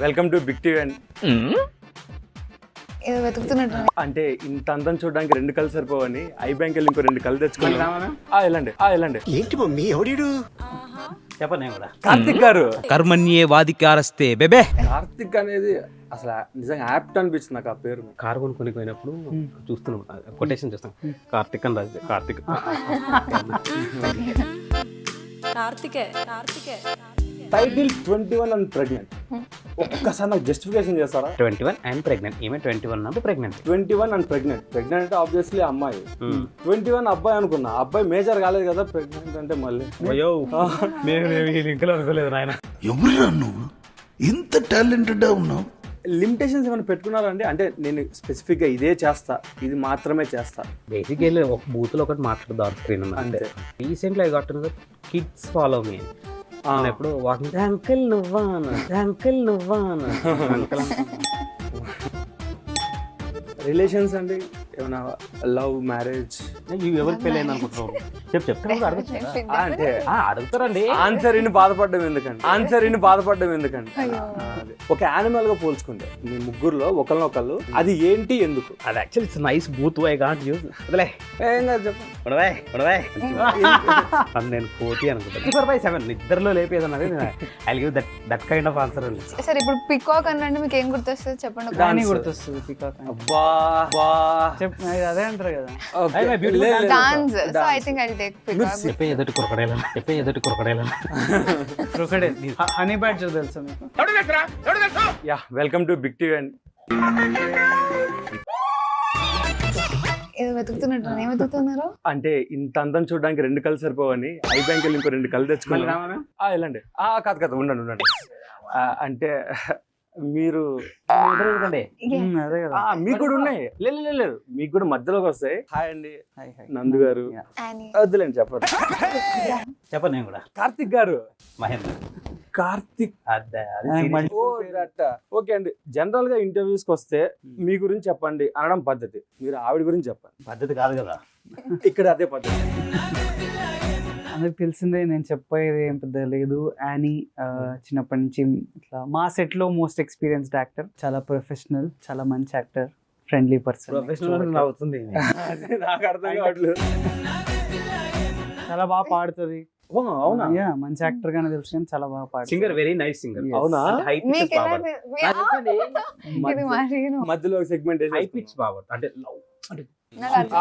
Welcome to big TV and ఏదో వెతుకుతున్నట్టు అంటే ఇంత అందం చూడడానికి రెండు కళ్ళు సరిపోవని ఐ బ్యాంక్ వెళ్ళి ఇంకో రెండు కళ్ళు తెచ్చుకోండి. వెళ్ళండి. ఏంటి మమ్మీ ఎవడీడు? చెప్పనే కూడా కార్తిక్ గారు, కర్మణ్యే వాదికారస్తే బెబే. కార్తిక్ అనేది అసలు నిజంగా యాప్ట్ అనిపించింది నాకు ఆ పేరు. కారు కొనుక్కొని పోయినప్పుడు చూస్తున్నాం, కొటేషన్ చూస్తాం, కార్తిక్ అని Raju Karthik. Title 21 and pregnant. ఒక్కసారి నాకు జస్టిఫికేషన్ చేస్తారా? 21 అండ్ ప్రెగ్నెంట్. ఈమె 21 అన్నప్పుడు ప్రెగ్నెంట్. 21 and pregnant. ప్రెగ్నెంట్ అంటే ఆబ్వియస్లీ అమ్మాయి. 21 అబ్బాయి అనుకున్నా. అబ్బాయి మేజర్ కాలేదు కదా ప్రెగ్నెంట్ అంటే మళ్ళీ. అయ్యో మేము ఇంకా అనుకోలేదు నాయన. ఎవరురా నువ్వు ఇంత టాలెంటెడ్ ఉన్నావు? లిమిటేషన్స్ ఏమైనా పెట్టుకున్నారండి? అంటే నేను స్పెసిఫిక్గా ఇదే చేస్తా, ఇది మాత్రమే చేస్తా. బేసిక్ వెళ్ళి ఒక బూత్లో ఒకటి మాట్లాడదాం స్క్రీన్ అంతే. Recently I got to know that kids follow me ఎప్పుడు వాకింగ్ అంకుల్ నువ్వా అంకుల్ నువ్వా అంకుల్. రిలేషన్స్ అండి ఏమైనా లవ్ మ్యారేజ్ ఎవరికి పెళ్ళి అయింది అనుకుంటున్నావు? చెప్తాను అంటే అడుగుతారండి. ఆన్సర్ ఇన్ని బాధపడ్డం ఎందుకండి అదే. ఒక యానిమల్ గా పోల్చుకుంటే మీ ముగ్గురులో ఒకరినొకళ్ళు అది ఏంటి ఎందుకు? అది actually it's nice but I can't use. వదిలే ఏం కాదు చెప్పండి. నేను 40 అనుకుంటాను. 4/7 నిద్రలో లేపేదన్నది. I give that kind of answer. సరే ఇప్పుడు పికాక్ అనంటే మీకు ఏం గుర్తొస్తుంది చెప్పండి. దాని గుర్తొస్తుంది పికాక్ అబ్బా అదే అంటారు కదా. Dance. So I think I take peacock. చెప్పే ఎదుటి కురకడేలా క్రొకడైల్ హనీ బ్యాడ్జర్ తెలుసా మీకు? Yeah welcome to big TV and ఏదో వెతుకుతున్నట్టు ఏం వెతుకుతున్నారు? అంటే ఇంత అందం చూడడానికి రెండు కళ్ళు సరిపోవని ఐ బ్యాంక్ వెళ్ళి ఇంకో రెండు కళ్ళు తెచ్చుకోండి. వెళ్ళండి. కాదు ఉండండి. అంటే మీరు అదే కదా. మీకు కూడా ఉన్నాయి. లేదు మీకు కూడా మధ్యలోకి వస్తాయి. హాయ్ అండి నందు గారు. యానీ. వద్దులేండి చెప్పండి. చెప్పను నేను కూడా. కార్తిక్ గారు. మహేంద్ర కార్తిక్. ఓకే అండి. జనరల్ గా ఇంటర్వ్యూస్ కి వస్తే మీ గురించి చెప్పండి అనడం పద్ధతి. మీరు ఆవిడ గురించి చెప్పండి. పద్ధతి కాదు కదా. ఇక్కడ అదే పద్ధతి. అందరికి తెలిసిందే, నేను చెప్పేది ఏం పెద్ద లేదు. యానీ చిన్నప్పటి నుంచి ఇట్లా మా సెట్ లో మోస్ట్ ఎక్స్పీరియన్స్డ్ యాక్టర్, చాలా ప్రొఫెషనల్, చాలా మంచి యాక్టర్, ఫ్రెండ్లీ పర్సన్. ప్రొఫెషనల్ అవుతుంది. నాకు అర్థం కావట్లేదు. చాలా బాగా పాడుతుంది. అవునా? మంచి యాక్టర్ గానే తెలుసు కానీ చాలా బాగా పాడుతుంది. Singer, very nice singer. అవునా? హై పిచ్ మీకు ఎలా బాగా. ఇది మరి మధ్యలో సెగ్మెంట్ హై పిచ్ బాగా అంటే లవ్ అంటే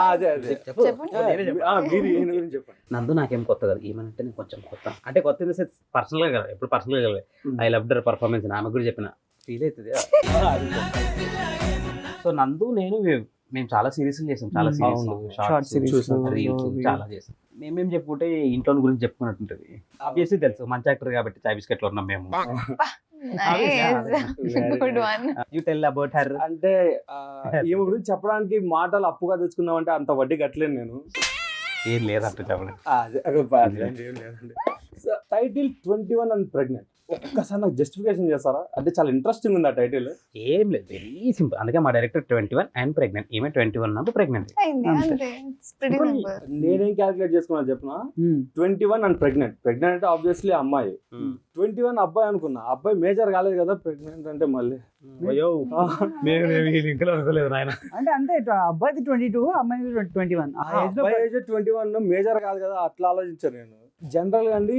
అదే చెప్పండి. మీరు ఈయన గురించి చెప్పండి. నందు నాకేం కొత్త కదా, ఏమంటే నేను కొంచెం కొత్త అంటే కొత్త ఇన్ ద సెన్స్ పర్సనల్ గా కదా, ఎప్పుడు పర్సనల్ గా కదా. I love there performance. ఆమె కూడా చెప్పిన ఫీల్ అవుతుంది. సో నందు నేను మేము చాలా సిరీస్ చేసాం, చాలా Short series, రీల్స్ చాలా చేసాం. మేమేం చెప్పుకుంటే ఇంట్లో గురించి చెప్పుకున్నట్టుంటది. ఆబ్వియస్లీ తెలుసు మంచి యాక్టర్ కాబట్టి చాయ్ బిస్కెట్ లో ఉన్నాం మేము. Good one. You tell about her. అంటే ఈమె గురించి చెప్పడానికి మాటలు అప్పుగా తెచ్చుకుందామంటే అంత వడ్డీ కట్టలేను నేను. ఏం లేదంట చెప్పండి. Title 21 and pregnant. ఒక్కసారి నాకు జస్టిఫికేషన్ చేస్తారా? అంటే చాలా ఇంట్రెస్టింగ్ ఉంది ఆ టైటిల్. ఏం లేదు, వెరీ సింపుల్. అందుకే మా డైరెక్టర్ 21 అండ్ ప్రెగ్నెంట్. ఈమె 21 అన్నప్పుడు ప్రెగ్నెంట్. అంతే. It's pretty simple. నేనేం క్యాలిక్యులేట్ చేసుకున్నా చెప్పిన 21 అండ్ ప్రెగ్నెంట్. ప్రెగ్నెంట్ అంటే ఆబ్వియస్లీ అమ్మాయి. 21 అబ్బాయి అనుకున్నా. అబ్బాయి మేజర్ కాలేదు కదా ప్రెగ్నెంట్ అంటే మళ్ళీ. మేము ఇంకా అనుకోలేదు నాయన. అంటే అంతే, అబ్బాయిది 22, అమ్మాయిది 21. అబ్బాయి ఏజ్ 21 మేజర్ కాదు కదా, అట్లా ఆలోచించాను నేను. జనరల్ గా అండి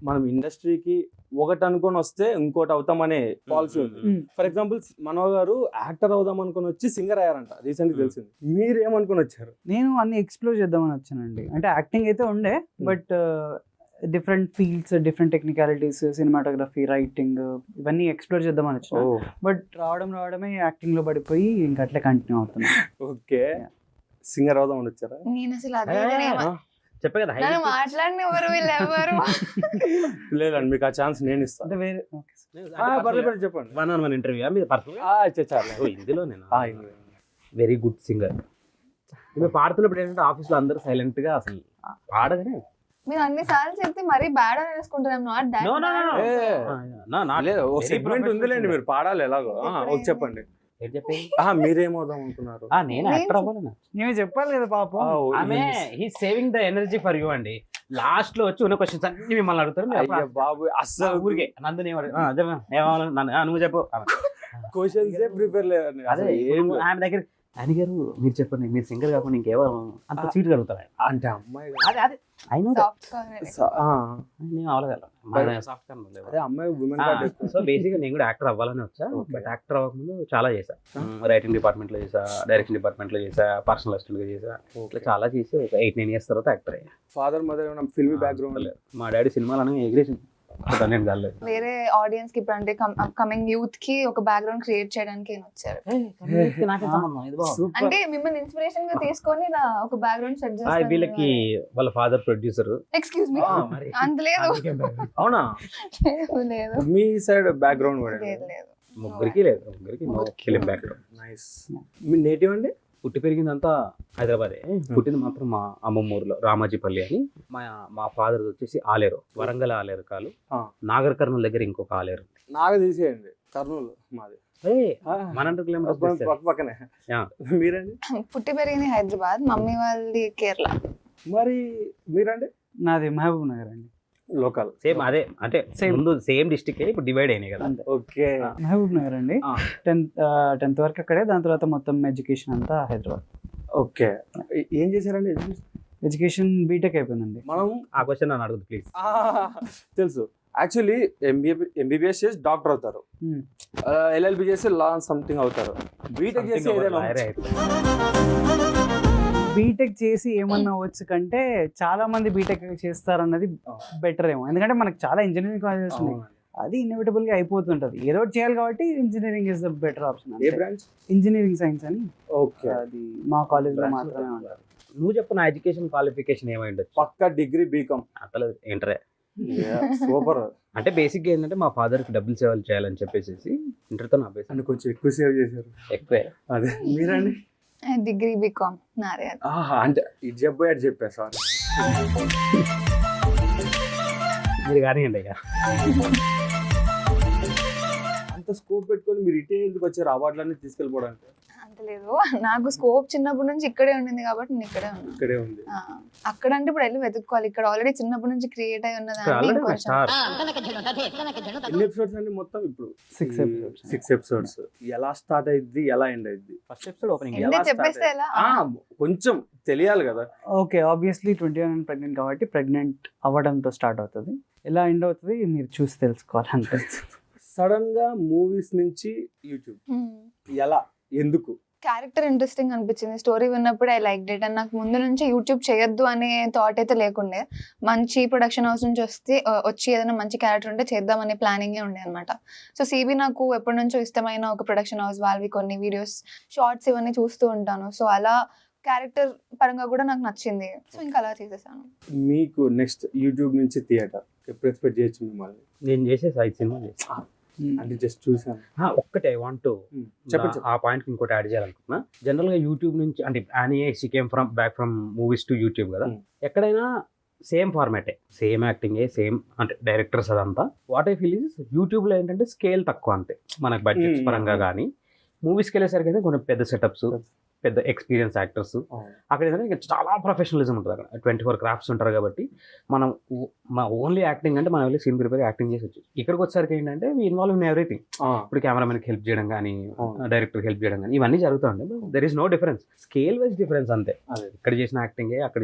మనం ఇండస్ట్రీకి ఒకటి అనుకొని వస్తే ఇంకోటి అవుతామనే పాలసీ ఉంది. ఫర్ ఎగ్జాంపుల్ మనోజ్ గారు యాక్టర్ అవుదాం అనుకుని వచ్చి సింగర్ అయ్యారంట, రీసెంట్ తెలిసింది. మీరు ఏమనుకుని వచ్చారు? నేను అన్ని ఎక్స్ప్లోర్ చేద్దామని వచ్చానండి. అంటే యాక్టింగ్ అయితే ఉండే, but different fields, different technicalities, cinematography, writing, ఇవన్నీ ఎక్స్ప్లోర్ చేద్దామని వచ్చాను. బట్ రావడమే యాక్టింగ్ లో పడిపోయి ఇంకా అట్లే కంటిన్యూ అవుతున్నా. ఓకే, సింగర్ అవుదామని వచ్చారా? నేను అసలు అదే చెప్పే కదా. నన్ను మాట్లాడిన ఎవరు వీళ్ళు ఎవరు? లేదండి, మీకు ఆ ఛాన్స్ నేను ఇస్తాను. అంటే వేరే పర్లేదు చెప్పండి. 1-on-1 ఇంటర్వ్యూ మీద పర్సనల్. ఇందులో నేను వెరీ గుడ్ సింగర్. ఈమె పాడుతున్నప్పుడు ఏంటంటే ఆఫీస్ లో అందరూ సైలెంట్ గా అసలు పాడగానే మీరు అన్ని సార్లు చెప్తే మరీ బ్యాడ్ అని వేసుకుంటారు. లేదు, ఒక సెగ్మెంట్ ఉందిలేండి, మీరు పాడాలి ఎలాగో. ఓకే చెప్పండి. మీరేమవుదాం అనుకున్నారు? నేను యాక్టర్ అవ్వాలన్నా నేనే చెప్పాలి కదా పాపం. ఆమె he saving the energy for you అండి. లాస్ట్ లో వచ్చి ఉన్న క్వశ్చన్స్ అన్ని మిమ్మల్ని అడుగుతారు మీరు అయ్య అప్పుడు బాబు అస్సలు ఊరికే నందు నువ్వు చెప్పు క్వశ్చన్స్ ప్రిపేర్ లేదు అదే అదే ఏం ఇప్పుడు ఆయన దగ్గర ఆయన గారు మీరు చెప్పండి మీరు సింగర్ కాకుండా ఇంకెవరు అంత సీట్ అడుగుతారు ఆయన. అంటే అమ్మాయి అదే అదే అయినా సాఫ్ట్ నేను అవ్వలేదు అదే అమ్మాయి ఉమెన్ కార్డ్ ఎక్కువ. సో బేసిక్గా నేను కూడా యాక్టర్ అవ్వాలని వచ్చా బట్ యాక్టర్ అవ్వకముందు చాలా చేశా రైటింగ్ డిపార్ట్మెంట్ లో చేసా డైరెక్షన్ డిపార్ట్మెంట్ లో చేసా పర్సనల్ అసిస్టెంట్ గా చేసా ఇట్లా చాలా చేసి ఒక 8-9 years తర్వాత యాక్టర్ అయ్యా. ఫాదర్ మదర్ ఏమైనా ఫిల్మీ బ్యాక్గ్రౌండ్ లేదు. మా డాడీ సినిమాలు ఎగ్రేషన్ నేను కాలేదు వేరే ఆడియన్స్ కి ఇప్పుడు అంటే కమింగ్ యూత్ కి ఒక బ్యాక్గ్రౌండ్ క్రియేట్ చేయడానికి ఈయన వచ్చారు. అంటే మిమ్మల్ని ఇన్స్పిరేషన్ గా తీసుకొని ఇలా ఒక బ్యాక్గ్రౌండ్ సెట్ వీళ్ళకి వాళ్ళ ఫాదర్ ప్రొడ్యూసర్. ఎక్స్క్యూజ్ మీ అంత లేదు అవునా లేదు మీ సైడ్ బ్యాక్గ్రౌండ్ కూడా లేదు లేదు ముగ్గురికి లేదు ముగ్గురికి ఫిలిం బ్యాక్గ్రౌండ్. నైస్. మీ నేటివ్ అండి? పుట్టి పెరిగిందంతా హైదరాబాదే, పుట్టింది మాత్రం మా అమ్మమ్మ ఊర్లో రామాజీపల్లి అని. మా ఫాదర్ వచ్చేసి ఆలేరు, వరంగల్ ఆలేరు కాలు, నాగర్ కర్నూలు దగ్గర ఇంకొక ఆలేరు. నాకు తీసేయండి కర్నూలు మాది 100 kilometers పక్కనే. మీరండి? పుట్టి పెరిగింది హైదరాబాద్, మమ్మీ వాళ్ళది కేరళ. మరి మీరండి? నాది మహబూబ్ నగర్ అండి. లోకల్ సేమ్ అదే అంటే ముందు సేమ్ డిస్ట్రిక్ట్ ఇప్పుడు డివైడ్ అయినాయి కదా. ఓకే. మహబూబ్ నగర్ అండి. 10th వరకు అక్కడే, దాని తర్వాత మొత్తం ఎడ్యుకేషన్ అంతా హైదరాబాద్. ఓకే. ఏం చేశారండి? ఎడ్యుకేషన్ బీటెక్ అయిపోయిందండి. మనం ఆ క్వశ్చన్ నన్ను అడుగుతుంది ప్లీజ్. తెలుసు యాక్చువల్లీ ఎంబీబీఎస్ చేసి డాక్టర్ అవుతారు, ఎల్ఎల్బి చేసి లా సంథింగ్ అవుతారు, బీటెక్ చేసి ఏదైనా బీటెక్ చేసి ఏమన్నా అవ్వచ్చు కంటే చాలా మంది బీటెక్ చేస్తారన్నది బెటర్ ఏమో. ఎందుకంటే మనకు చాలా ఇంజనీరింగ్ కాలేజెస్ ఉన్నాయి, అది ఇన్ఎవిటబుల్ గా అయిపోతుంటది. ఏదో ఒకటి చేయాలి కాబట్టి engineering is the better option. A branch? Engineering science అని. ఓకే. అది మా కాలేజ్ లో మాత్రమే ఉంటారు. నువ్వు చెప్పు నా ఎడ్యుకేషన్ క్వాలిఫికేషన్ ఏమై ఉండొచ్చు? పక్కా డిగ్రీ బీకామ్. అసలు ఇంటరే. సూపర్. అంటే బేసిక్ గా ఏంటంటే మా ఫాదర్ కి డబ్బులు సేవలు చేయాలని చెప్పేసి ఇంటర్తో నా బేసిక్ అని కొంచెం ఎక్కువ సేవ్ చేశారు. ఎక్కువే. అదే మీరండి? డిగ్రీ బీకామ్ నాదే. అంటే ఇది చెప్పి అటు చెప్పా సార్. మీరు కానివ్వండి అయ్యా. అంత స్కోప్ పెట్టుకొని మీరు ఇటే ఎందుకు వచ్చారు అవార్డులన్నీ తీసుకెళ్ళిపోవడానికి? అంత లేదు, నాకు స్కోప్ చిన్నప్పటి నుంచి ఇక్కడే ఉండింది కాబట్టి నేను ఇక్కడే ఉన్నాను. ఇక్కడే ఉంది. అక్కడ అంటే ఇప్పుడు వెళ్ళి వెతుక్కోవాలి, ఇక్కడ ఆల్రెడీ చిన్నప్పటి నుంచి క్రియేట్ అయి ఉన్నదాన్ని ఎన్ని ఎపిసోడ్స్ అండి మొత్తం? ఇప్పుడు 6 episodes. ఎలా స్టార్ట్ అయింది, ఎలా ఎండ్ అయింది? ఫస్ట్ ఎపిసోడ్ ఓపెనింగ్ చెప్పేస్తే ఎలా? కొంచెం తెలియాలి కదా. ఓకే, ఆబ్వియస్లీ 21 ప్రెగ్నెంట్ కాబట్టి ప్రెగ్నెంట్ అవ్వడంతో స్టార్ట్ అవుతుంది. ఎలా ఎండ్ అవుతుంది మీరు చూసి తెలుసుకోవాలంటే. సడన్ గా మూవీస్ నుంచి యూట్యూబ్ ఎలా, ఎందుకు? క్యారెక్టర్ ఇంట్రెస్టింగ్ అనిపించింది, స్టోరీ విన్నప్పుడు ఐ లైక్ డెట్. అండ్ నాకు ముందు నుంచి యూట్యూబ్ చేయొద్దు అనే థాట్ అయితే లేకుండే. మంచి ప్రొడక్షన్ హౌస్ నుంచి వచ్చి ఏదైనా మంచి క్యారెక్టర్ ఉంటే చేద్దామనే ప్లానింగే ఉండే అనమాట. సో సిబి నాకు ఎప్పటి నుంచో ఇష్టమైన ఒక ప్రొడక్షన్ హౌస్, వాళ్ళవి కొన్ని వీడియోస్, షార్ట్స్ ఇవన్నీ చూస్తూ ఉంటాను. సో అలా క్యారెక్టర్ పరంగా కూడా నాకు నచ్చింది, సో ఇంకా అలా చేసేసాను. మీకు నెక్స్ట్ యూట్యూబ్ నుంచి థియేటర్ ఎప్పుడు ఎక్స్పెక్ట్ చేయొచ్చు మిమ్మల్ని? నేను చేసే 5 సినిమాలు అంటే జస్ట్ చూసాను. ఒక్కటే ఐ వాంట్ టు ఆ పాయింట్ ఇంకోటి యాడ్ చేయాలనుకుంటున్నా. జనరల్ గా యూట్యూబ్ నుంచి అంటే she came back from movies to YouTube కదా. ఎక్కడైనా సేమ్ ఫార్మాటే, సేమ్ యాక్టింగే, సేమ్ అంటే డైరెక్టర్స్ అదంతా. What I feel is YouTube లో ఏంటంటే స్కేల్ తక్కువ అంతే మనకు బడ్జెట్స్ పరంగా. కానీ మూవీస్కి వెళ్ళేసరికి అయితే కొన్ని పెద్ద సెటప్స్, పెద్ద ఎక్స్పీరియన్స్ యాక్టర్స్. అక్కడ ఏంటంటే చాలా ప్రొఫెషనలిజం ఉంటుంది. అక్కడ 24 crafts ఉంటారు కాబట్టి మనం మా ఓన్లీ యాక్టింగ్ అంటే మనం వెళ్ళి సీన్ ప్రిపేర్ యాక్టింగ్ చేసి వచ్చి ఇక్కడికి వచ్చేసరికి ఏంటంటే వీ ఇన్వాల్వ్ ఇన్ ఎవ్రీథింగ్. ఇప్పుడు కెమెరామెన్కి హెల్ప్ చేయడం కానీ, డైరెక్టర్కి హెల్ప్ చేయడం కానీ ఇవన్నీ జరుగుతుంది. There is no difference, scale wise difference అంతే. ఇక్కడ చేసిన యాక్టింగే అక్కడ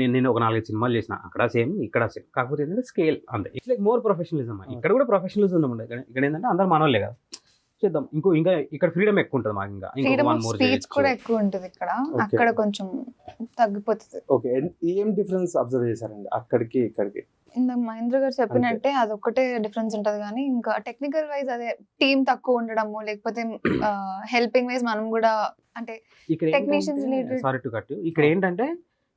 నేను ఒక 4-5 సినిమాలు చేసిన, అక్కడ సేమ్ ఇక్కడ సేమ్, కాకపోతే ఏంటంటే స్కేల్ అంతే. It's like more professionalism. ఇక్కడ కూడా ప్రొఫెషనలిజం ఉండదు. ఇక్కడ ఏంటంటే అందరూ మనోళ్ళే కదా, చేద్దాం. ఇంకా ఇక్కడ ఫ్రీడమ్ ఎక్కువ ఉంటుంది మాకు. ఇంకా స్పీచ్ కూడా ఎక్కువ ఉంటుంది ఇక్కడ, అక్కడ కొంచెం తగ్గిపోతుంది. ఓకే, ఏం డిఫరెన్స్ అబ్జర్వ్ చేశారండి అక్కడికి ఇక్కడికి? ఇందాక మహేంద్ర గారు చెప్పినట్టే అదొక్కటే డిఫరెన్స్ ఉంటది. కానీ ఇంకా టెక్నికల్ వైజ్ అదే టీమ్ తక్కువ ఉండడము, లేకపోతే హెల్పింగ్ వైజ్ మనం కూడా అంటే technicians related. Sorry to cut you. ఇక్కడ ఏంటంటే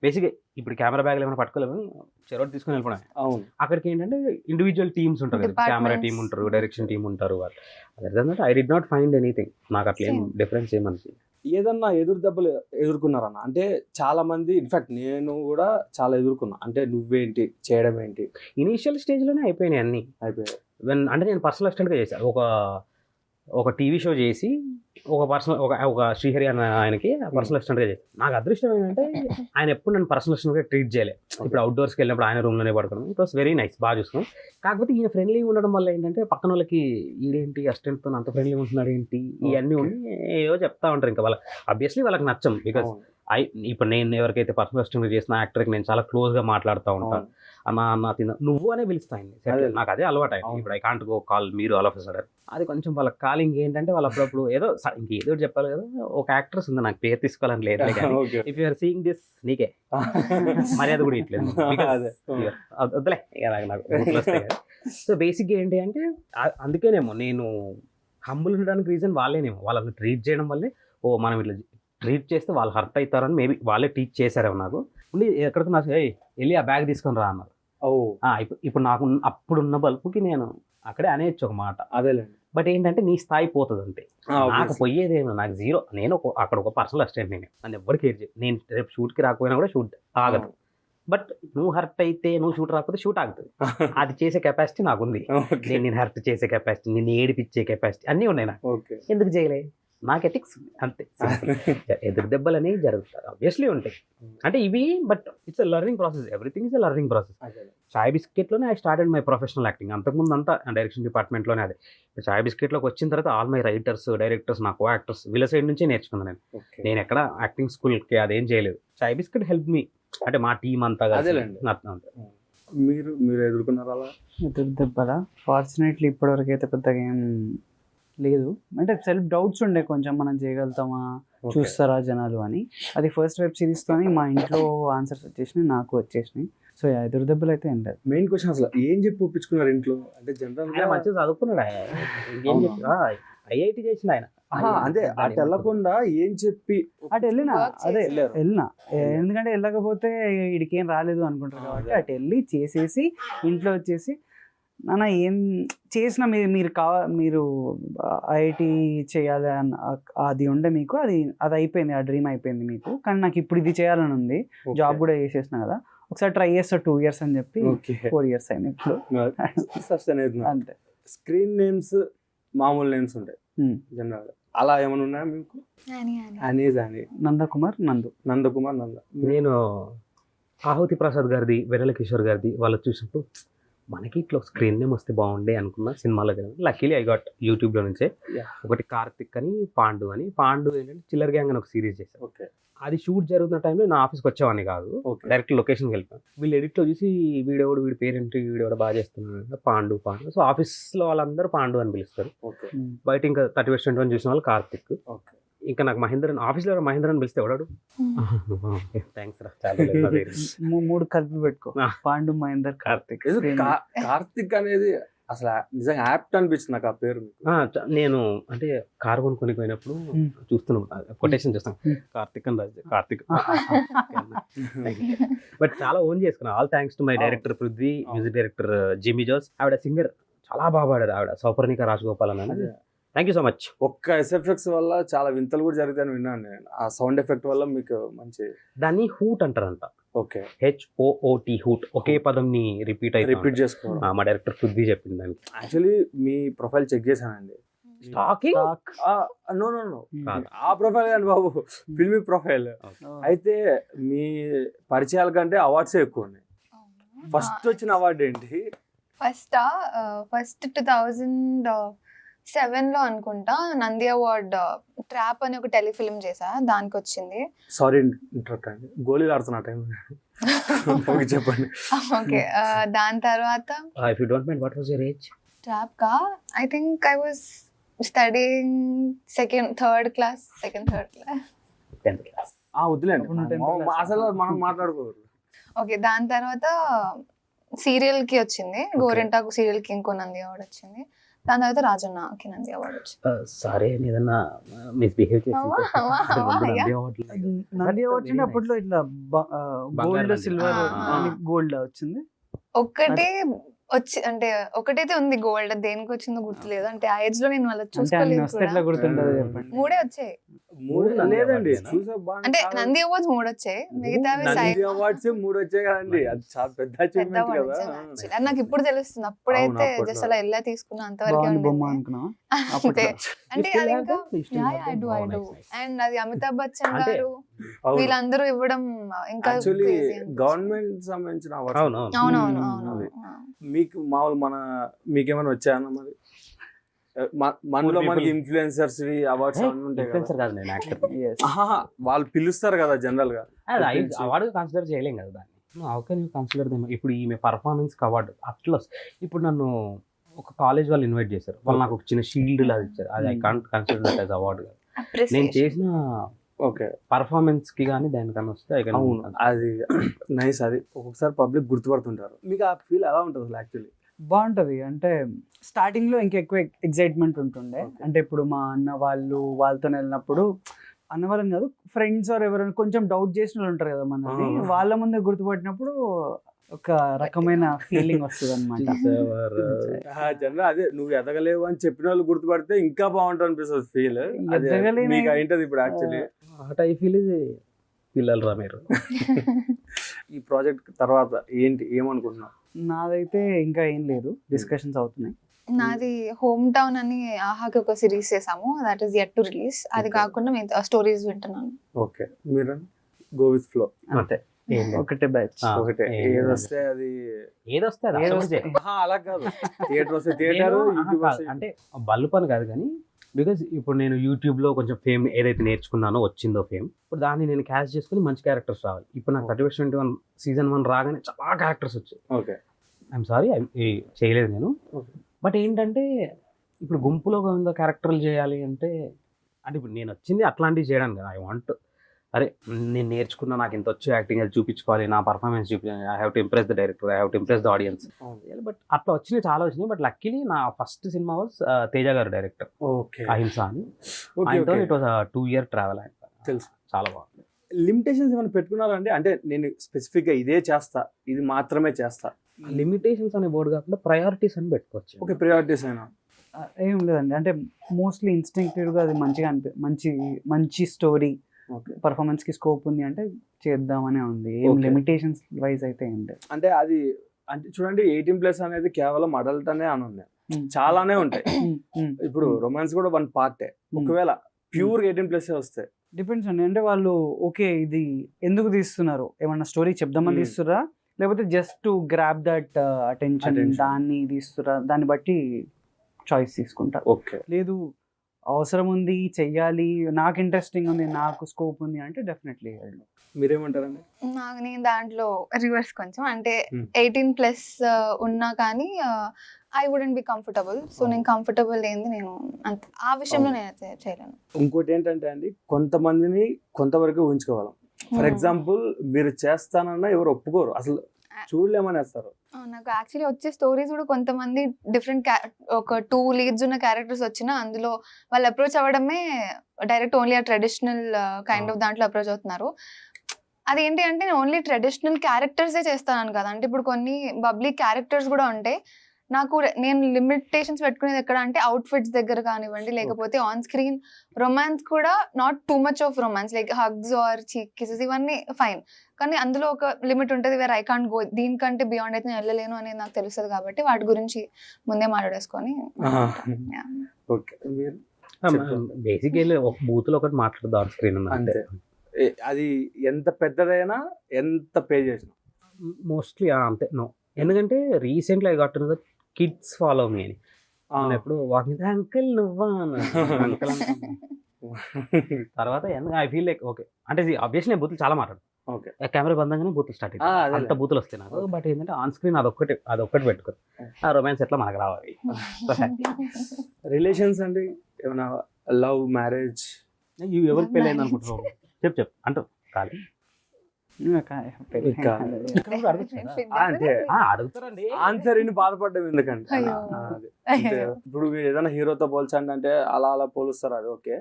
బేసిక్గా ఇప్పుడు కెమెరా బ్యాగ్లు ఏమైనా పట్టుకోలేము, చెరోటి తీసుకుని వెళ్ళిపోవడం. అవును. అక్కడికి ఏంటంటే ఇండివిజువల్ టీమ్స్ ఉంటారు కదా, కెమెరా టీమ్ ఉంటారు, డైరెక్షన్ టీమ్ ఉంటారు. వాళ్ళు I did not find anything. నాకు అట్లా ఏం డిఫరెన్స్ ఏమనిపి. ఏదన్నా ఎదురు దెబ్బలు ఎదుర్కొన్నారన్న? అంటే చాలా మంది, ఇన్ఫాక్ట్ నేను కూడా చాలా ఎదుర్కొన్నా. అంటే నువ్వేంటి చేయడం ఏంటి, ఇనీషియల్ స్టేజ్ లోనే అయిపోయినాయి అన్ని. అయిపోయాయి. అంటే నేను పర్సనల్ అసిస్టెంట్ గా చేశాను. ఒక ఒక టీవీ షో చేసి ఒక పర్సనల్ ఒక శ్రీహరి అన్న ఆయనకి పర్సనల్ అసిస్టెంట్గా చేసి, నాకు అదృష్టం ఏంటంటే ఆయన ఎప్పుడు నన్ను పర్సనల్ అసిస్టెంట్గా ట్రీట్ చేయలేదు. ఇప్పుడు అవుట్డోర్స్కి వెళ్ళినప్పుడు ఆయన రూమ్లోనే పడుకోవడం, ఇట్ వాస్ వెరీ నైస్, బాగా చూసుకున్నాం. కాకపోతే ఈయన ఫ్రెండ్లీ ఉండడం వల్ల ఏంటంటే పక్కన వాళ్ళకి ఈడేంటి అసిస్టెంట్తో అంత ఫ్రెండ్లీ ఉంటున్నాడు ఏంటి ఇవన్నీ ఉండి ఏవో చెప్తా ఉంటారు. ఇంకా వాళ్ళ ఆబ్వియస్లీ వాళ్ళకి నచ్చం. బికాస్ ఇప్పుడు నేను ఎవరికైతే పర్సనల్ అసిస్టెంట్ చేసిన యాక్టర్కి నేను చాలా క్లోజ్గా మాట్లాడుతూ ఉంటాను. అన్న తిన్న నువ్వు అనే పిలుస్తాను, నాకు అదే అలవాటు అయింది. ఇప్పుడు ఐ కాంట్ గో కాల్ మీరు ఆల్ ఆఫ్ అ సడన్. అది కొంచెం వాళ్ళ కాలింగ్ ఏంటంటే వాళ్ళు అప్పుడప్పుడు ఏదో ఇంకేదో చెప్పాలి కదా. ఒక యాక్ట్రెస్ ఉంది, నాకు పేరు తీసుకోవాలని లేదు, ఇఫ్ యూఆర్ సీయింగ్ దిస్ నీకే మర్యాద కూడా ఇట్లేదు. వద్దులే నాకు. సో బేసిక్గా ఏంటి అంటే అందుకేనేమో నేను హంబుల్ ఉండడానికి రీజన్ వాళ్ళేనేమో, వాళ్ళని ట్రీట్ చేయడం వల్లే మనం ఇట్లా ట్రీట్ చేస్తే వాళ్ళు హర్ట్ అవుతారని మేబీ వాళ్ళే టీచ్ చేశారేమో నాకు. ఉండి ఎక్కడికి నాకు వెళ్ళి ఆ బ్యాగ్ తీసుకొని రా అన్నారు. ఇప్పుడు నాకు అప్పుడున్న బల్పుకి నేను అక్కడే అనేయచ్చు ఒక మాట. అదేలేండి. బట్ ఏంటంటే నీ స్థాయి పోతుంది అంతే, నాకు పోయేదేమో, నాకు జీరో. నేను అక్కడ ఒక పర్సనల్ అసిస్టెంట్, నన్ను ఎవరు కేర్ చేయదు. నేను రేపు షూట్కి రాకపోయినా కూడా షూట్ ఆగదు. బట్ నువ్వు హర్ట్ అయితే నువ్వు షూట్ రాకపోతే షూట్ ఆగుతుంది. అది చేసే కెపాసిటీ నాకుంది. నేను హర్ట్ చేసే కెపాసిటీ, నేను ఏడిపించే కెపాసిటీ అన్నీ ఉన్నాయి నాకు. ఎందుకు చేయలే? నాకు ఎథిక్స్ అంతే. ఎదురు దెబ్బలు అనేవి జరుగుతాయి, ఆబ్వియస్లీ ఉంటాయి. అంటే ఇవి but it's a learning process, everything is a learning process. చాయ్ బిస్కెట్లోనే I started my professional acting. అంతకుముందు అంతా డైరెక్షన్ డిపార్ట్మెంట్లోనే. అదే చాయ్ బిస్కెట్లోకి వచ్చిన తర్వాత ఆల్ మై రైటర్స్, డైరెక్టర్స్, నా కో యాక్టర్స్ వీళ్ళ సైడ్ నుంచే నేర్చుకున్నాను నేను ఎక్కడ యాక్టింగ్ స్కూల్కి అదేం చేయలేదు. చాయ్ బిస్కెట్ హెల్ప్ మీ, అంటే మా టీం అంతా మీరు ఎదుర్కొన్నారా అలా ఎదురు దెబ్బలా? ఫార్చునేట్లీ ఇప్పటివరకు అయితే పెద్దగా ఏం లేదు. అంటే సెల్ఫ్ డౌట్స్ ఉండే కొంచెం, మనం చేయగలుగుతామా, చూస్తారా జనాలు అని. అది ఫస్ట్ వెబ్ సిరీస్తోని మా ఇంట్లో ఆన్సర్స్ వచ్చేసినాయి, నాకు వచ్చేసినాయి. సో ఎదురు దెబ్బలు అయితే ఏం లేదు. మెయిన్ క్వశ్చన్ అసలు ఏం చెప్పి ఒప్పించుకున్నారు ఇంట్లో? అంటే జనరల్ మంచిగా చదువుకున్నాడు, ఏం చెప్పి ఐఐటి చేసింది ఆయన. అదే అటు వెళ్ళకుండా ఏం చెప్పి అటు వెళ్ళినా, అదే వెళ్ళినా. ఎందుకంటే వెళ్ళకపోతే వీడికి ఏం రాలేదు అనుకుంటారు కాబట్టి అటు వెళ్ళి చేసేసి ఇంట్లో వచ్చేసి, నాన్న ఏం చేసినా మీరు ఐఐటి చేయాలి అని అది ఉండే మీకు, అది అయిపోయింది, ఆ డ్రీమ్ అయిపోయింది మీకు. కానీ నాకు ఇప్పుడు ఇది చేయాలని ఉంది, జాబ్ కూడా చేసేసిన కదా, ఒకసారి ట్రై చేస్తా 2 years అని చెప్పి 4 years అయింది ఇప్పుడు. అంతే. స్క్రీన్ నేమ్స్ మామూలు నేమ్స్ ఉంటాయి జనరల్, అలా ఏమైనా ఉన్నాయా మీకు? నందకుమార్, నందకుమార్. నేను ఆహుతి ప్రసాద్ గారిది, వెన్నెల కిషోర్ గారిది వాళ్ళు చూసినప్పుడు మనకి ఇట్లా స్క్రీన్ నేమ్ వస్తే బాగుండే అనుకున్న సినిమాలో కదా. లక్కీలీ ఐ గాట్ యూట్యూబ్లో నుంచే. ఒకటి కార్తిక్ అని, పాండు ఏంటంటే చిల్లర్ గ్యాంగ్ అని ఒక సిరీస్ చేశాను. అది షూట్ జరుగుతున్న టైంలో నా ఆఫీస్కి వచ్చేవాడిని కాదు, డైరెక్ట్ లొకేషన్కి వెళ్ళిపోయాను. వీళ్ళు ఎడిట్లో చూసి వీడి పేరేంటి, వీడెవడ బాగా చేస్తున్నాడు, పాండు. సో ఆఫీస్లో వాళ్ళందరూ పాండు అని పిలుస్తారు. బయట ఇంకా 30/21 చూసిన వాళ్ళు కార్తిక్. ఇంకా నాకు మహేంద్రన్, ఆఫీస్లో మహేంద్రన్ పిలిస్తే ఎవడాడు? థ్యాంక్స్ రా, చాలా 3 కలిపి పెట్టుకో, పాండు, మహేందర్, కార్తిక్. కార్తిక్ అనేది అసలు నిజంగా యాప్ట్ అనిపించింది నాకు ఆ పేరు. నేను అంటే కారు కొనుక్కొని పోయినప్పుడు చూస్తున్నాను, కొటేషన్ చూస్తాను, కార్తిక్ అని రాజు, కార్తిక్. బట్ చాలా ఓన్ చేసుకున్నాను. All thanks to my director Prithvi, music director Jimmy Jose. ఆవిడ సింగర్ చాలా బాగా పాడారు, ఆవిడ సౌపర్ణిక రాజగోపాల్ అని. Thank you so much. ఒక్క ఎస్ఎఫ్ఎక్స్ వల్ల చాలా వింతలు కూడా జరుగుతాయని విన్నాను నేను. ఆ సౌండ్ ఎఫెక్ట్ వల్ల మీకు మంచి, దాన్ని హూట్ అంటారంట. Okay, HOOT, hoot. ఒకే పదంని రిపీట్ చేసుకోవడం. మా డైరెక్టర్ పృథ్వీ చెప్పింది దానికి. యాక్చువల్లీ మీ ప్రొఫైల్ చెక్ చేశానండి. నో ఆ ప్రొఫైల్ కానీ బాబు, ఫిల్మీ ప్రొఫైల్. అయితే మీ పరిచయాల కంటే అవార్డ్సే ఎక్కువ ఉన్నాయి. ఫస్ట్ వచ్చిన అవార్డు ఏంటి? ఫస్ట్ 2007లో అనుకుంటా, నంది అవార్డ్ ట్రాప్ అని ఒక టెలిఫిల్మ్ చేసా, దానికి వచ్చింది. సారీ ఇంటరప్ట్ అండి, గోళీలు ఆడుతున్నా టైం చెప్పండి. ఓకే, దాని తర్వాత if you don't mind, what was your age? ట్రాప్ కా I think I was studying third class. 10th class. వద్దులేండి, అసలు మనం మాట్లాడుకోవాలి. ఓకే, దాని తర్వాత సీరియల్ కి వచ్చింది, గోరింటాకు సీరియల్ కి ఇంకో నంది అవార్డు వచ్చింది. దాని తర్వాత రాజన్నకి నంది అవార్డు వచ్చింది. సరే, ఏదన్నా మిస్బిహేవ్ చేసి నంది అవార్డు అప్పట్లో ఇట్లా గోల్డ్, సిల్వర్, గోల్డ్ వచ్చింది. ఒకటైతే ఉంది గోల్డ్, దేనికి వచ్చిందో గుర్తులేదు. అంటే ఆ ఏజ్ లో నేను వాళ్ళ చూసుకోలేదు. 3 వచ్చాయి. మూడు నంది లేదండి అవార్డ్స్ చూసా బాగా అంటే నంది అవార్డ్స్ 3 వచ్చాయి, మిగతావి నంది అవార్డ్స్ 3 వచ్చాయి కదండి, అది చాలా పెద్ద పెద్ద అచీవ్మెంట్ award కదా. నిజంగా actually. అది నాకు ఇప్పుడు తెలుస్తుంది, అప్పుడైతే అవును, జస్ట్ అప్పట్లో. అలా ఎలా తీసుకున్నా అంతవరకే బాగుంది బొమ్మ ఉండింది. అనుకున్నావా అంతే. అంటే You still అది have ఇంకా that? You still have that? Oh, nice, nice. And అది అమితాబ్ బచ్చన్ అంటే- గారు అవును వీళ్ళందరూ ఇవ్వడం ఇంకా యాక్చువల్లీ crazy అనిపించింది. గవర్నమెంట్ సంబంధించిన అవార్డ్స్. అవును, అవును. అవునవును Hmm, అవును అదే. మీకు మామూలు మీకేమైనా వచ్చాయన్న మరి మనలో People- మనకి ఇన్ఫ్లుయెన్సర్స్ అవార్డ్స్ అన్నీ ఉంటాయి కదా. ఇన్ఫ్లుయెన్సర్ కాదు నేను యాక్టర్. Yes. ఆహా, వాళ్ళు పిలుస్తారు కదా జనరల్ గా. అవార్డు కన్సిడర్ చేయలేం కదా దాన్ని. How can you consider them? ఇప్పుడు ఈమె పర్ఫార్మెన్స్ కి అవార్డు అట్లా ఇప్పుడు నన్ను ఒక కాలేజ్ వాళ్ళు ఇన్వైట్ చేశారు, వాళ్ళు నాకు ఒక చిన్న షీల్డ్ లాగా ఇచ్చారు, అది I can't consider that as award. నేను Appreciation. చేసిన ఓకే, పర్ఫార్మెన్స్ కి కానీ దానికన్నా వస్తే I can- అవును అది నైస్. అది ఒక్కొక్కసారి పబ్లిక్ గుర్తుపడుతుంటారు. మీకు ఆ ఫీల్ ఎలా ఉంటుంది అసలు యాక్చువల్లీ? బాగుంటది. అంటే స్టార్టింగ్ లో ఇంకెక్కువ ఎక్సైట్మెంట్ ఉంటుండే. Okay. అంటే ఇప్పుడు మా అన్న వాళ్ళతో వెళ్ళినప్పుడు, అన్న వాళ్ళని కాదు ఫ్రెండ్స్ ఆర్ ఎవరైనా కొంచెం డౌట్ చేసిన వాళ్ళు ఉంటారు కదా మనల్ని, వాళ్ళ ముందే గుర్తుపట్టినప్పుడు ఒక రకమైన ఫీలింగ్ వస్తుంది అనమాట. జనరల్ అదే, నువ్వు ఎదగలేవు అని చెప్పిన వాళ్ళు గుర్తుపడితే ఇంకా బాగుంటుంది అనిపిస్తుంది ఫీల్. అదే ఎదగలేని- మీకు అయింటది ఇప్పుడు యాక్చువల్లీ. వాట్ ఐ ఫీల్ ఇది పిల్లలరా మీరు. ఈ ప్రాజెక్ట్ తర్వాత ఏమనుకుంటున్నావు? నాదైతే ఇంకా ఏం లేదు, డిస్కషన్స్ అవుతున్నాయి. నాది హోమ్ టౌన్ అని ఆహాకి ఒక సిరీస్ చేసాము, that is yet to release. అది Okay. కాకుండా మిగతా స్టోరీస్ వింటున్నాను. ఓకే, మీరు గో విత్ ఫ్లో. అంతే, ఏం లేదు. ఒకటే బ్యాచ్. ఆ, ఒకటే ఏం లేదు. ఏదొస్తే అది. ఏదొస్తే అది ఏదో అసలు చేయి. ఆహా, అలా కాదు, థియేటర్ వస్తే థియేటర్, నేను- యూట్యూబ్ కాదు, అంటే బల్లు పని కాదు కానీ, బికాజ్ ఇప్పుడు నేను యూట్యూబ్ లో కొంచెం ఫేమ్ ఏదైతే నేర్చుకున్నానో వచ్చిందో ఫేమ్, ఇప్పుడు దాన్ని నేను క్యాచ్ చేసుకుని మంచి క్యారెక్టర్స్ రావాలి. ఇప్పుడు నాకు 30/21 సీజన్ 1 రాగానే చాలా క్యారెక్టర్స్ వచ్చాయి. ఓకే. ఐఎమ్ సారీ చేయలేదు నేను. Okay. బట్ ఏంటంటే ఇప్పుడు గుంపులో ఉన్న క్యారెక్టర్లు చేయాలి అంటే ఇప్పుడు నేను వచ్చింది అట్లాంటివి చేయడానికి కదా. ఐ వాంట్, అరే నేను నేర్చుకున్నా, నాకు ఇంత వచ్చి యాక్టింగ్ అది చూపించుకోవాలి, నా పర్ఫార్మెన్స్ చూపించాలి, I have to impress the director, I have to impress the audience. But అట్లా వచ్చినాయి, చాలా వచ్చినాయి. బట్ లక్కీలీ నా ఫస్ట్ సినిమా వాజ్ తేజ గారు డైరెక్టర్, ఓకే. అహింస అని. ఓకే, ఆయనతో okay. It was 2 year travel. తెలుసు. చాలా బాగుంది. లిమిటేషన్స్ ఏమైనా పెట్టుకున్నారండి? అంటే నేను స్పెసిఫిక్ గా ఇదే చేస్తా, ఇది మాత్రమే చేస్తా. లిమిటేషన్స్ అనే బోర్డు కాకుండా ప్రయారిటీస్ అని పెట్టుకోవచ్చు. ఓకే, ప్రియారిటీస్ అయినా. ఏం లేదండి, అంటే మోస్ట్లీ ఇన్స్టింక్టివ్ గా అది మంచిగా మంచి స్టోరీ, ఓకే. పర్ఫార్మెన్స్ కి స్కోప్ ఉంది అంటే చేద్దామనే ఉంది. ఏం Okay. లిమిటేషన్స్ వైజ్ అయితే ఏం లేదు. అంటే అది అంటే చూడండి, 18+ అనేది కేవలం అడల్ట్ అనే అని ఉంది, చాలానే ఉంటాయి. ఇప్పుడు రొమాన్స్ కూడా 1 పార్టే. ఒకవేళ ప్యూర్ 18+ వస్తాయి, డిపెండ్స్ అండి. అంటే వాళ్ళు ఓకే ఇది ఎందుకు తీస్తున్నారు, ఏమన్నా స్టోరీ చెప్దామని తీస్తురా, లేకపోతే just to grab that attention దాన్ని తీస్తురా, దాన్ని బట్టి చాయిస్ తీసుకుంటారు. ఓకే. లేదు అవసరం ఉంది చెయ్యాలి, నాకు ఇంట్రెస్టింగ్ ఉంది, నాకు స్కోప్ ఉంది అంటే డెఫినెట్లీ. మీరేమంటారండి? నేను దాంట్లో రివర్స్ కొంచెం, అంటే Hmm. 18+ ఉన్నా కానీ I wouldn't be comfortable. So నేను కంఫర్టబుల్ ఏంది నేను అంత ఆ విషయంలో నేనైతే చేయలేను. ఇంకోటి ఏంటంటే అండి, కొంతమందిని కొంతవరకు ఊహించుకోవాలి. ఫర్ ఎగ్జాంపుల్, మీరు చేస్తానన్నా ఎవరు ఒప్పుకోరు, అసలు చూడలేమనేస్తారు. నాకు యాక్చువల్లీ వచ్చే స్టోరీస్ కూడా కొంతమంది డిఫరెంట్ ఒక 2 leads ఉన్న క్యారెక్టర్స్ వచ్చినా అందులో వాళ్ళు అప్రోచ్ అవ్వడమే డైరెక్ట్ ఓన్లీ ఆ ట్రెడిషనల్ కైండ్ ఆఫ్ దాంట్లో అప్రోచ్ అవుతున్నారు. అది ఏంటి అంటే నేను ఓన్లీ ట్రెడిషనల్ క్యారెక్టర్సే చేస్తాను కదా. అంటే ఇప్పుడు కొన్ని బబ్లీ క్యారెక్టర్స్ కూడా ఉంటాయి. నేను లిమిటేషన్స్ పెట్టుకునేది ఎక్కడ అంటే అవుట్ఫిట్స్ దగ్గర కానివ్వండి, లేకపోతే ఆన్ స్క్రీన్ రొమాన్స్ కూడా not too much of romance, like hugs or cheek kisses ఇవన్నీ ఫైన్, కానీ అందులో ఒక లిమిట్ ఉంటుంది, వేర్ ఐ కాంట్ గో, దీనికంటే బియాండ్ అయితే నేను వెళ్ళలేను అనేది నాకు తెలుస్తుంది. కాబట్టి వాటి గురించి ముందే మాట్లాడేసుకొని. ఓకే, మీరు బేసిక్ ఒక బూత్ లో ఒకటి మాట్లాడదాం స్క్రీన్ అంతే. అది ఎంత పెద్దదైనా, ఎంత పే చేసినా మోస్ట్లీ అంతే. నో, ఎందుకంటే recently I got to know that kids follow me అని ఎప్పుడు వాకింగ్ అంకుల్ నువ్వా అంకుల్ తర్వాత ఐ ఫీల్ లైక్ ఓకే, అంటే ఆబ్వియస్లీ నేను బూతులు చాలా మాట్లాడు. ఓకే, కెమెరా బందంగానే బూతులు స్టార్ట్ అదే. అయ్యి అంత బూతులు వస్తాయి నాకు. బట్ ఏంటంటే ఆన్ స్క్రీన్ అదొక్కటి పెట్టుకో, ఆ రొమాన్స్ ఎట్లా మనకు రావాలి. రిలేషన్స్ అండి, ఏమైనా లవ్, మ్యారేజ్? ఎవరికి పెళ్ళి అయింది అనుకుంటున్నావు? చెప్పు అంటారు కాదు అంటే అడుగుతారండి. ఆన్సర్ ఇన్ని బాధపడ్డం ఎందుకంటే అయ్యో. అదే. అంటే ఇప్పుడు మీరు ఏదైనా హీరోతో పోల్చండి అంటే అలా పోలుస్తారు, అది ఓకే.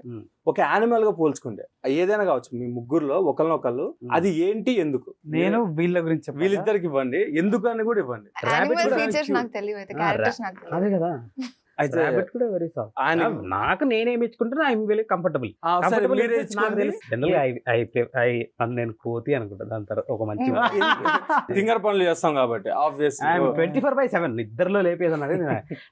ఒక యానిమల్ గా పోల్చుకుంటే ఏదైనా కావచ్చు, మీ ముగ్గురులో ఒకరినొకళ్ళు, అది ఏంటి, ఎందుకు? నేను వీళ్ళ గురించి చెప్పాలా? వీళ్ళిద్దరికి ఇవ్వండి, ఎందుకు అని కూడా ఇవ్వండి. యానిమల్ కూడా ఫీచర్స్ cute. నాకు తెలియదు, అయితే క్యారెక్టర్స్ నాకు తెలియదు. అదే కదా, అయితే రాబర్ట్ కూడా వెరీ సాఫ్ట్. ఆయన నాకు నేనేమి ఇచ్చుకుంటున్నా ఐఎమ్ వెరీ కంఫర్టబుల్. సరే, మీరే ఇచ్చుకోండి. నేను కోతి అనుకుంటా. దాని తర్వాత ఒక మంచి ఫింగర్ పనులు చేస్తాం కాబట్టి ఆబ్వియస్లీ 24/7 నిద్రలో లేపేదన్నది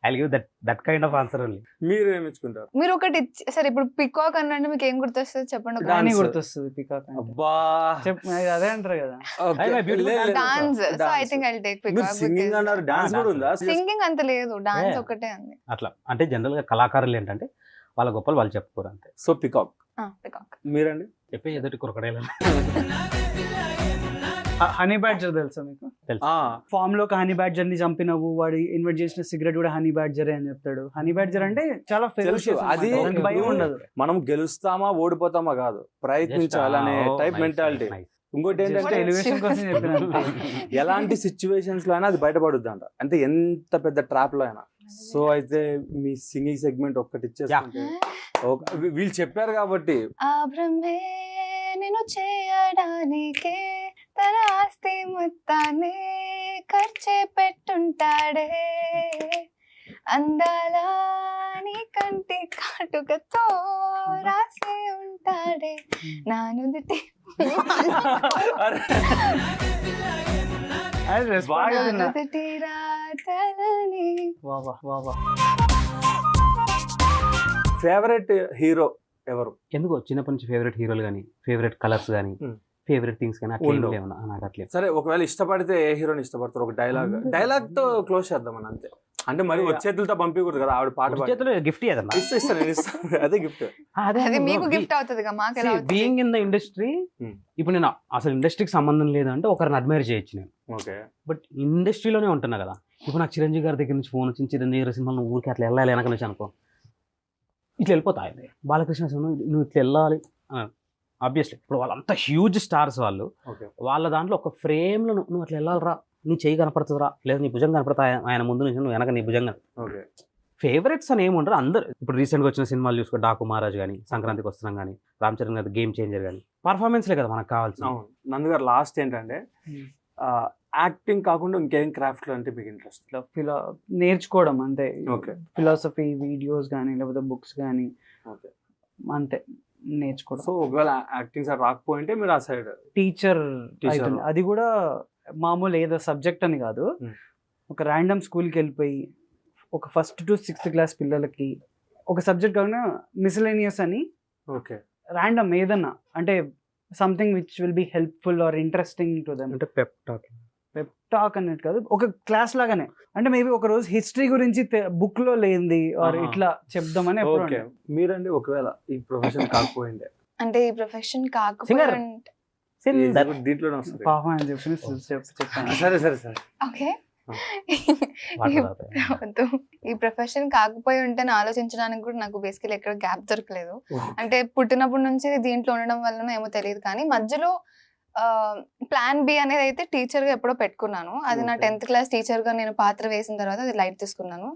I give that kind of answer only. మీరు ఏమి ఇచ్చుకుంటారు? మీరు ఒకటి సరే ఇప్పుడు పికాక్ అనంటే మీకు ఏం గుర్తొస్తుంది చెప్పండి. రాణి Dance. గుర్తొస్తుంది పికాక్ అంటే. అబ్బా, అదే అంటారు కదా. Okay. beautiful లేదు, లేదు. Dance. So I Dance. Think I take మీరు పికాక్. సింగింగ్ అన్నారు, డాన్స్ కూడా ఉందా? సింగింగ్ అంత లేదు, డాన్స్ Yeah. ఒకటే ఉంది. అట్లా అంటే జనరల్ గా కళాకారులు ఏంటంటే వాళ్ళ గొప్పలు వాళ్ళు చెప్పుకోరు అంతే. So peacock. పికాక్. మీరండి? చెప్పే ఎదుటి క్రొకడైల్ హనీ బ్యాడ్జర్ తెలుసా మీకు? ఫామ్ లో ఒక హనీ బ్యాడ్జర్ ని చంపినవు, వాడు ఇన్వైట్ చేసిన సిగరెట్ కూడా హనీ బ్యాడ్జరే అని చెప్తాడు. హనీ బ్యాడ్జర్ అంటే చాలా తెలుసు. అది భయం ఉండదు. మనం గెలుస్తామా ఓడిపోతామా కాదు, ప్రయత్నించాలనే టైప్ మెంటాలిటీ. ఇంకోటి ఏంటంటే ఎలివేషన్ కోసం చెప్పిన ఎలాంటి సిచ్యువేషన్స్ లో అయినా అది బయటపడుద్ది అంట, అంటే ఎంత పెద్ద ట్రాప్ లో అయినా. సో అయితే మీ సింగింగ్ సెగ్మెంట్ ఒక్కటి ఇచ్చేస్తుంటే వీళ్ళు చెప్పారు కాబట్టి. ఆ బ్రహ్మే నేను చేయడానికే తన ఆస్తి మొత్తాన్ని ఖర్చే పెట్టుంటాడే, అందాల నీ కంటి కాటుకతో రాసే ఉంటాడే నా నుదుటి. బాగా నా నుదుటి రాతలని. ఫేవరెట్ హీరో ఎవరు? ఎందుకో చిన్నప్పటి నుంచి ఫేవరెట్ హీరోలు కానీ ఫేవరెట్ కలర్స్ కానీ ఫేవరెట్ థింగ్స్ కానీ అట్లా ఉండవు. లేవు నాకు అట్లే. సరే, ఒకవేళ ఇష్టపడితే ఏ హీరోని ఇష్టపడతారు? ఒక డైలాగ్ తో క్లోజ్ చేద్దాం అంతే. అంటే మరి వచ్చేతులతో పంపించకూడదు కదా, ఆవిడ పాట పాడి. చేతిలో గిఫ్ట్ ఏదన్నా ఇస్తాను, నేను ఇస్తాను. అదే గిఫ్ట్. అది మీకు గిఫ్ట్ అవుతుంది కదా, మాకు ఎలా అవుతుంది? బీయింగ్ ఇన్ ద ఇండస్ట్రీ, ఇప్పుడు నేను అసలు ఇండస్ట్రీకి సంబంధం లేదంటే ఒకరిని అడ్మైర్ చేయొచ్చు నేను. ఓకే. బట్ ఇండస్ట్రీలోనే ఉంటున్నా కదా. ఇప్పుడు నాకు చిరంజీవి గారి దగ్గర నుంచి ఫోన్ వచ్చింది, చిరంజీవి గారి సినిమాలు నువ్వు ఊరికి అట్లా వెళ్ళాలి వెనక నుంచి అనుకో, ఇట్లా వెళ్ళిపోతాయి. బాలకృష్ణ సినిమా నువ్వు ఇట్లా వెళ్ళాలి ఆబ్వియస్లీ. ఇప్పుడు వాళ్ళంతా హ్యూజ్ స్టార్స్ వాళ్ళు, వాళ్ళ దాంట్లో ఒక ఫ్రేమ్లో నువ్వు అట్లా వెళ్ళాలిరా, నీ చెయ్యి కనపడుతుందిరా, లేదా నీ భుజం కనపడతా ఆయన ముందు నుంచి, నువ్వు వెనక నీ భుజంగా. ఫేవరెట్స్ అని ఏముంటారు అందరు. ఇప్పుడు రీసెంట్గా వచ్చిన సినిమాలు చూసుకో, డాకు మహారాజ్ కానీ, సంక్రాంతికి వస్తున్నాం కానీ, రామ్ చరణ్ గారి గేమ్ చేంజర్ కానీ, పర్ఫార్మెన్స్లే కదా మనకు కావాల్సింది. నందు గారు లాస్ట్ ఏంటంటే యాక్టింగ్ కాకుండా ఇంకేం క్రాఫ్ట్ లో అంటే మీకు ఇంట్రెస్ట్? నేర్చుకోవడం అంతే. ఓకే. ఫిలాసఫీ వీడియోస్ కానీ లేకపోతే బుక్స్ కానీ అంతే నేర్చుకోవడం. సో ఒకవేళ యాక్టింగ్ సైడ్ రాకపోయింటే మీరు ఆ సైడ్ టీచర్ అవుతుంది. అది కూడా మామూలు ఏదో సబ్జెక్ట్ అని కాదు, ఒక ర్యాండమ్ స్కూల్కి వెళ్ళిపోయి ఒక 1st to 6th క్లాస్ పిల్లలకి ఒక సబ్జెక్ట్ కాకుండా మిస్లేనియస్ అని ఓకే ర్యాండమ్ ఏదన్నా అంటే something which will be helpful or interesting to them. అంటే పెప్ టాక్ అనేది కాదు, ఒక క్లాస్ లాగానే. అంటే మేబీ ఒక రోజు హిస్టరీ గురించి బుక్ లో లేనిది ఆర్ ఇట్లా చెప్దామని. ఓకే. మీరండి ఒకవేళ ఈ ప్రొఫెషన్ కాకపోయిండే? అంటే ఈ ప్రొఫెషన్ కాకపోయింటే దీంట్లోనే వస్తుంది. పాపం అని చెప్పాను. సరే సరే సరే. ఓకే. ఈ ప్రొఫెషన్ కాకపోయి ఉంటే ఆలోచించడానికి కూడా నాకు బేసికలీ ఎక్కడ గ్యాప్ దొరకలేదు. అంటే పుట్టినప్పటి నుంచి దీంట్లో ఉండడం వల్ల ఏమో తెలియదు, కానీ మధ్యలో ప్లాన్ బి అనేది అయితే టీచర్ గా ఎప్పుడో పెట్టుకున్నాను. అది నా 10th క్లాస్ టీచర్ గా నేను పాత్ర వేసిన తర్వాత అది లైట్ తీసుకున్నాను,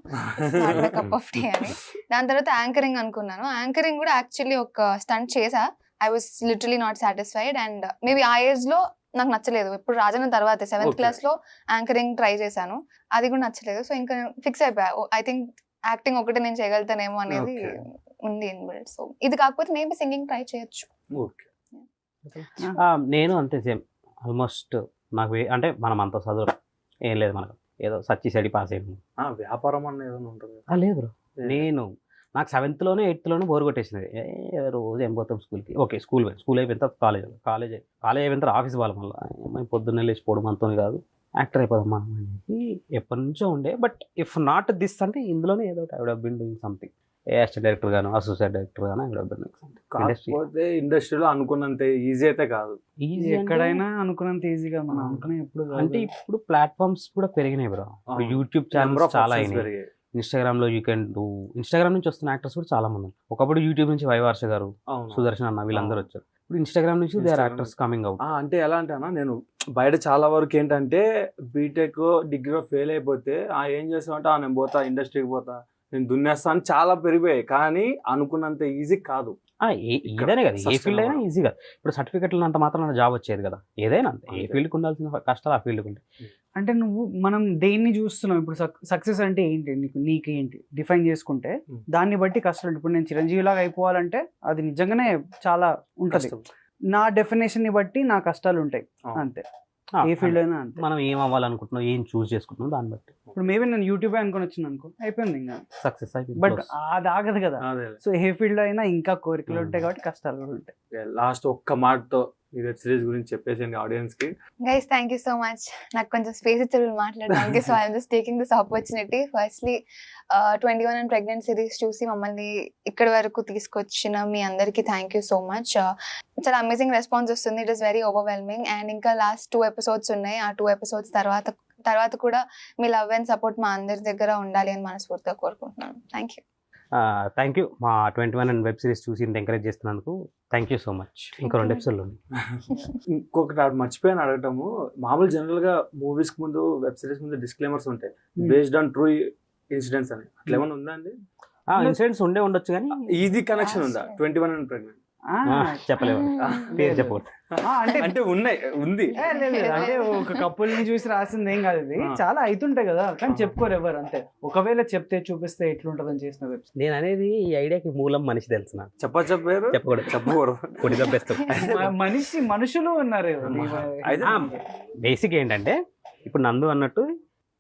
కప్ ఆఫ్ టీ అని. దాని తర్వాత యాంకరింగ్ అనుకున్నాను. యాంకరింగ్ కూడా యాక్చువల్లీ ఒక స్టంట్ చేసా. I was literally not satisfied and maybe ఆ ఏజ్ లో నాకు నచ్చలేదు. ఇప్పుడు రాజన్న తర్వాత 7th క్లాస్ లో యాంకరింగ్ ట్రై చేశాను, అది కూడా నచ్చలేదు. సో ఇంకా ఫిక్స్ అయిపోయా, ఐ థింక్ యాక్టింగ్ ఒకటే నేను చేయగలుగుతానేమో అనేది ఉంది ఇన్బిల్ట్. సో ఇది కాకపోతే మేబీ సింగింగ్ ట్రై చేయొచ్చు. నేను అంతే సేమ్ ఆల్మోస్ట్. నాకు అంటే మనం అంత చదువు ఏం లేదు, మనకు ఏదో సచ్చి సడి పాస్ అయ్యింది. వ్యాపారం అన్న ఏదైనా ఉంటుంది? లేదు బ్రో, నేను నాకు 7th లోనే 8th లోనే బోర్ కొట్టేసినది. రోజు ఏం పోతాం స్కూల్కి. ఓకే, స్కూల్ అయిపోయిన తర్వాత కాలేజ్ అయిపోయిన తర్వాత ఆఫీస్ వాళ్ళ మళ్ళీ పొద్దున్నే లేచిపోవడం అంతోని కాదు, యాక్టర్ అయిపోదాం మనం అనేది ఎప్పటి నుంచో ఉండే. బట్ ఇఫ్ నాట్ దిస్ అంటే ఇందులోనే ఏదో I would have been doing something. Assistant director గాను, అసోసియేట్ డైరెక్టర్ గాను I would have been doing something. కాకపోతే ఇండస్ట్రీలో అనుకున్నంత ఈజీ అయితే కాదు. ఈజీ ఎక్కడైనా అనుకున్నంత ఈజీగా మనం అనుకునే ఎప్పుడు అంటే ఇప్పుడు ప్లాట్ఫామ్స్ కూడా పెరిగినాయి బ్రో. యూట్యూబ్ ఛానల్స్ చాలా అయినాయి, ఇన్స్టాగ్రామ్ లో యూ కెన్ డూ. ఇన్స్టాగ్రామ్ నుంచి వస్తున్న యాక్టర్స్ కూడా చాలా మంది. ఒకప్పుడు యూట్యూబ్ నుంచి వైవార్ష గారు, సుదర్శన్ అన్న వీళ్ళందరూ వచ్చారు. ఇప్పుడు ఇన్స్టాగ్రామ్ నుంచి they are actors coming out. అంటే ఎలా అంటే అన్న, నేను బయట చాలా వరకు ఏంటంటే బీటెక్ డిగ్రీలో ఫెయిల్ అయిపోతే ఏం చేస్తామంటే నేను పోతా ఇండస్ట్రీకి పోతా, నేను దున్నేస్తాను చాలా పెరిగిపోయాయి, కానీ అనుకున్నంత ఈజీ కాదు. ఏదైనా కదా, ఏ sustain ఫీల్డ్ అయినా అవ్వడం. ఈజీ కదా. ఇప్పుడు సర్టిఫికెట్లు అంత మాత్రం జాబ్ వచ్చేది కదా, ఏదైనా అంతే. ఏ అంతే. ఫీల్డ్కి ఉండాల్సిన కష్టాలు ఆ ఫీల్డ్కి ఉంటాయి. అంటే మనం దేన్ని చూస్తున్నాం ఇప్పుడు, సక్సెస్ అంటే ఏంటి, నీకు ఏంటి డిఫైన్ చేసుకుంటే దాన్ని బట్టి కష్టం. ఇప్పుడు నేను చిరంజీవి లాగా అయిపోవాలంటే అది నిజంగానే చాలా ఉంటది. కష్టం. నా డెఫినేషన్ ని బట్టి నా కష్టాలు ఉంటాయి, అంతే. ఏ ఫీల్డ్ అయినా అంతే. మనం ఏం అవ్వాలనుకుంటున్నాం, ఏం చూస్ చేసుకుంటున్నాం దాన్ని బట్టి ఇప్పుడు మేబీ నేను యూట్యూబ్ అనుకుని వచ్చింది అనుకో, అయిపోయింది ఇంకా. సక్సెస్ అయిపోయింది. బట్ అది ఆగదు కదా. అదే సో ఏ ఫీల్డ్ అయినా ఇంకా కోరికలు ఉంటాయి కాబట్టి కష్టాలు కూడా ఉంటాయి. లాస్ట్ ఒక్క మాటతో ఈ వెబ్ సిరీస్ గురించి చెప్పేసి ఆడియన్స్ కి. Guys thank you so much, నాకు కొంచెం స్పేస్ ఇచ్చారు మాట్లాడడానికి. So I'm just taking this opportunity. Firstly 21 and Pregnant series చూసి మమ్మల్ని ఇక్కడి వరకు తీసుకొచ్చిన మీ అందరికీ థ్యాంక్ యూ సో మచ్. చాలా అమేజింగ్ రెస్పాన్స్ వస్తుంది, it is very overwhelming. And ఇంకా లాస్ట్ 2 episodes ఉన్నాయి. ఆ 2 episodes తర్వాత కూడా మీ లవ్ అండ్ సపోర్ట్ మా అందరి దగ్గర ఉండాలి అని మనస్ఫూర్తిగా కోరుకుంటున్నాను. Thank you. Thank you. మా 21 and వెబ్ సిరీస్ చూసి ఇంత ఎంకరేజ్ చేస్తున్నందుకు థ్యాంక్ యూ సో మచ్. ఇంకా 2 episodes ఉంది. ఇంకొకటి మర్చిపోయాను అడగటము. మామూలు జనరల్ గా మూవీస్ ముందు, వెబ్ సిరీస్ ముందు డిస్క్లైమర్స్ ఉంటాయి, బేస్డ్ ఆన్ ట్రూ ఇన్సిడెంట్స్ అని. అట్లా ఏమైనా ఉందా అండి? ఇన్సిడెంట్స్ ఉండొచ్చు కానీ ఈజీ కనెక్షన్ ఉందా 21 and Pregnant? చెప్పలేము, పేరు చెప్పకూడదు. అంటే ఉంది. అంటే ఒక కపుల్ ని చూసి రాసింది ఏం కాదు, ఇది చాలా అవుతుంటాయి కదా, కానీ చెప్పుకోరు ఎవరు. అంతే, ఒకవేళ చెప్తే చూపిస్తే ఎట్లుంటదని చేసిన వెబ్సైట్. నేను అనేది ఈ ఐడియాకి మూలం మనిషి తెలుసు నాకు. చెప్పారు చెప్పకూడదు కొడి తప్పేస్తాం. మనుషులు ఉన్నారు. బేసిక్ ఏంటంటే ఇప్పుడు నందు అన్నట్టు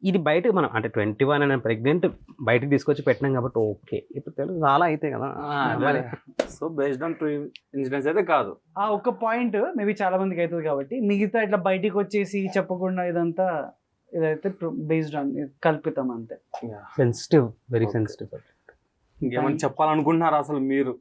ఇది బయటకు మనం అంటే 21 and Pregnant బయటకు తీసుకొచ్చి పెట్టినాం కాబట్టి ఓకే. ఇప్పుడు తెలుగు చాలా అయితే కదా. So based on true incidents అయితే కాదు. ఆ ఒక్క పాయింట్ మేబీ చాలా మందికి అవుతుంది కాబట్టి, మిగతా ఇట్లా బయటికి వచ్చేసి చెప్పకుండా ఇదంతా ఇదైతే బేస్డ్ ఆన్ కల్పితం అంతే. Sensitive, very Okay. సెన్సిటివ్. ఇంకేమైనా చెప్పాలనుకుంటున్నారా అసలు మీరు?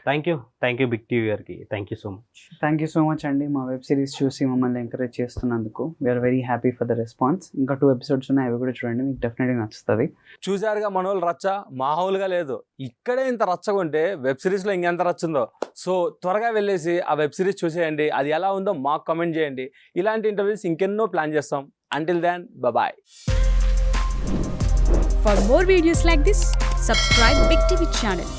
థ్యాంక్ యూ బిగ్ టీవీ గారికి. Thank you so much. Thank you so much అండి, మా వెబ్ సిరీస్ చూసి మమ్మల్ని ఎంకరేజ్ చేస్తున్నందుకు. We are very happy for the response. ఇంకా 2 episodes ఉన్నాయి, అవి కూడా చూడండి, మీకు డెఫినెట్గా నచ్చుతుంది. చూసారుగా మన వాళ్ళు రచ్చ మామూలుగా లేదు. ఇక్కడే ఇంత రచ్చగా ఉంటే వెబ్ సిరీస్ లో ఇంకెంత రచ్చ ఉందో. సో త్వరగా వెళ్ళేసి ఆ వెబ్ సిరీస్ చూసేయండి, అది ఎలా ఉందో మాకు కామెంట్ చేయండి. ఇలాంటి ఇంటర్వ్యూస్ ఇంకెన్నో ప్లాన్ చేస్తాం. Until then bye. For more videos like this, subscribe Big TV channel.